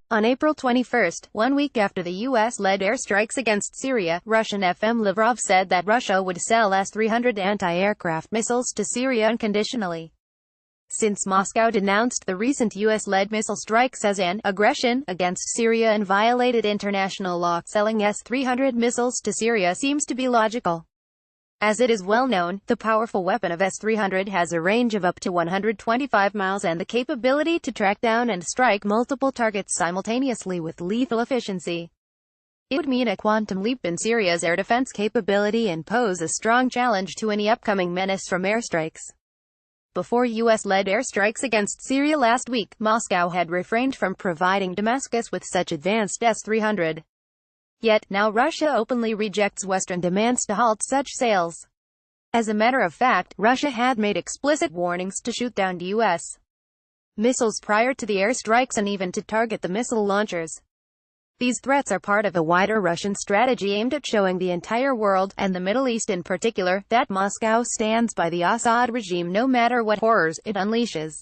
On April 21, 1 week after the U.S.-led airstrikes against Syria, Russian FM Lavrov said that Russia would sell S-300 anti-aircraft missiles to Syria unconditionally. Since Moscow denounced the recent U.S.-led missile strikes as an aggression against Syria and violated international law, selling S-300 missiles to Syria seems to be logical. As it is well known, the powerful weapon of S-300 has a range of up to 125 miles and the capability to track down and strike multiple targets simultaneously with lethal efficiency. It would mean a quantum leap in Syria's air defense capability and pose a strong challenge to any upcoming menace from airstrikes. Before U.S.-led airstrikes against Syria last week, Moscow had refrained from providing Damascus with such advanced S-300. Yet, now Russia openly rejects Western demands to halt such sales. As a matter of fact, Russia had made explicit warnings to shoot down U.S. missiles prior to the airstrikes and even to target the missile launchers. These threats are part of a wider Russian strategy aimed at showing the entire world, and the Middle East in particular, that Moscow stands by the Assad regime no matter what horrors it unleashes.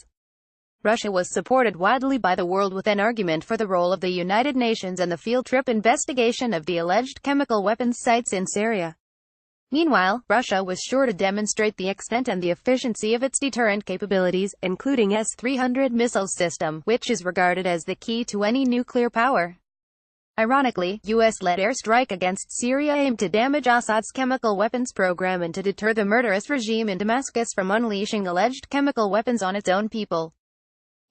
Russia was supported widely by the world with an argument for the role of the United Nations and the field trip investigation of the alleged chemical weapons sites in Syria. Meanwhile, Russia was sure to demonstrate the extent and the efficiency of its deterrent capabilities, including S-300 missile system, which is regarded as the key to any nuclear power. Ironically, U.S.-led airstrike against Syria aimed to damage Assad's chemical weapons program and to deter the murderous regime in Damascus from unleashing alleged chemical weapons on its own people.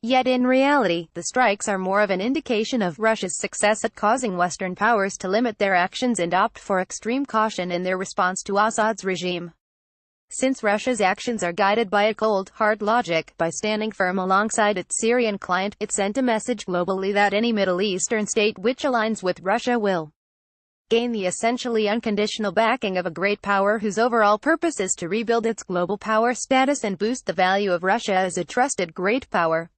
Yet in reality, the strikes are more of an indication of Russia's success at causing Western powers to limit their actions and opt for extreme caution in their response to Assad's regime. Since Russia's actions are guided by a cold, hard logic, by standing firm alongside its Syrian client, it sent a message globally that any Middle Eastern state which aligns with Russia will gain the essentially unconditional backing of a great power whose overall purpose is to rebuild its global power status and boost the value of Russia as a trusted great power.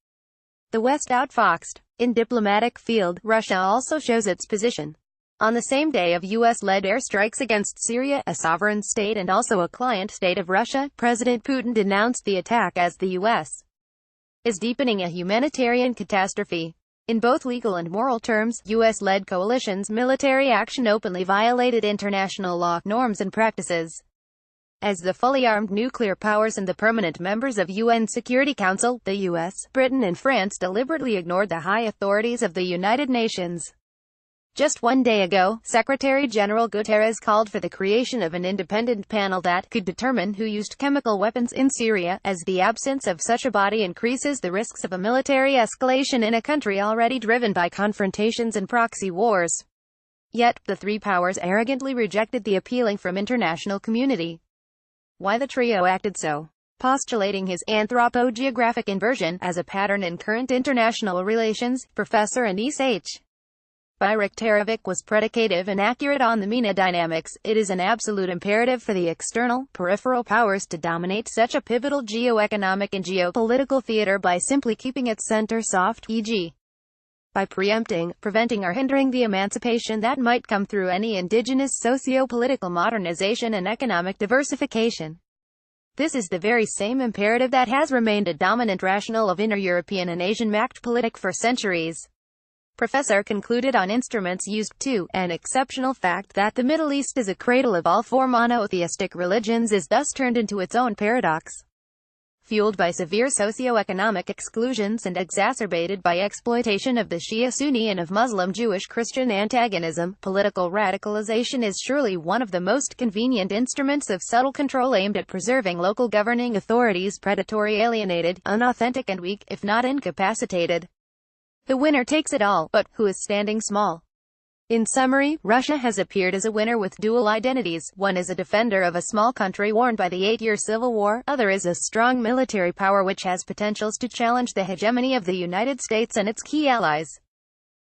The West outfoxed. In diplomatic field, Russia also shows its position. On the same day of U.S.-led airstrikes against Syria, a sovereign state and also a client state of Russia, President Putin denounced the attack as the U.S. is deepening a humanitarian catastrophe. In both legal and moral terms, U.S.-led coalition's military action openly violated international law, norms and practices. As the fully armed nuclear powers and the permanent members of UN Security Council, the U.S., Britain and France deliberately ignored the high authorities of the United Nations. Just 1 day ago, Secretary-General Guterres called for the creation of an independent panel that could determine who used chemical weapons in Syria, as the absence of such a body increases the risks of a military escalation in a country already driven by confrontations and proxy wars. Yet, the three powers arrogantly rejected the appealing from international community. Why the trio acted so? Postulating his anthropo-geographic inversion as a pattern in current international relations, Professor Anis H. Bayraktarovic was predicative and accurate on the MENA dynamics. It is an absolute imperative for the external, peripheral powers to dominate such a pivotal geo-economic and geopolitical theater by simply keeping its center soft, e.g. by preempting, preventing or hindering the emancipation that might come through any indigenous socio-political modernization and economic diversification. This is the very same imperative that has remained a dominant rationale of inner-European and Asian-mact politic for centuries. Professor concluded on instruments used to, an exceptional fact that the Middle East is a cradle of all four monotheistic religions is thus turned into its own paradox. Fueled by severe socio-economic exclusions and exacerbated by exploitation of the Shia-Sunni and of Muslim-Jewish-Christian antagonism, political radicalization is surely one of the most convenient instruments of subtle control aimed at preserving local governing authorities predatory, alienated, unauthentic and weak, if not incapacitated. The winner takes it all, but who is standing small? In summary, Russia has appeared as a winner with dual identities. One is a defender of a small country worn by the 8-year civil war, other is a strong military power which has potentials to challenge the hegemony of the United States and its key allies.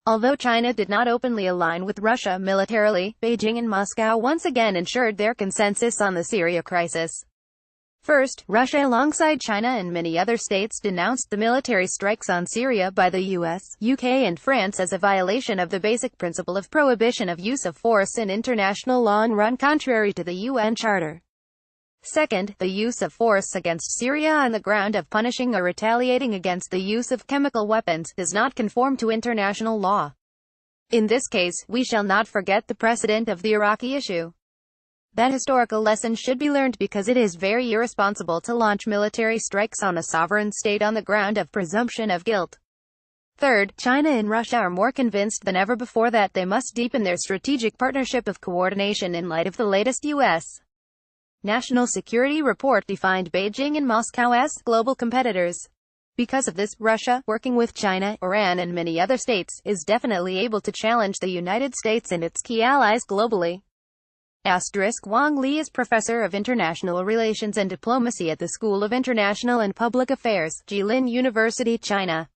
Although China did not openly align with Russia militarily, Beijing and Moscow once again ensured their consensus on the Syria crisis. First, Russia alongside China and many other states denounced the military strikes on Syria by the US, UK and France as a violation of the basic principle of prohibition of use of force in international law and run contrary to the UN Charter. Second, the use of force against Syria on the ground of punishing or retaliating against the use of chemical weapons does not conform to international law. In this case, we shall not forget the precedent of the Iraqi issue. That historical lesson should be learned because it is very irresponsible to launch military strikes on a sovereign state on the ground of presumption of guilt. Third, China and Russia are more convinced than ever before that they must deepen their strategic partnership of coordination in light of the latest U.S. National Security Report defined Beijing and Moscow as global competitors. Because of this, Russia, working with China, Iran and many other states, is definitely able to challenge the United States and its key allies globally. Wang Li is Professor of International Relations and Diplomacy at the School of International and Public Affairs, Jilin University, China.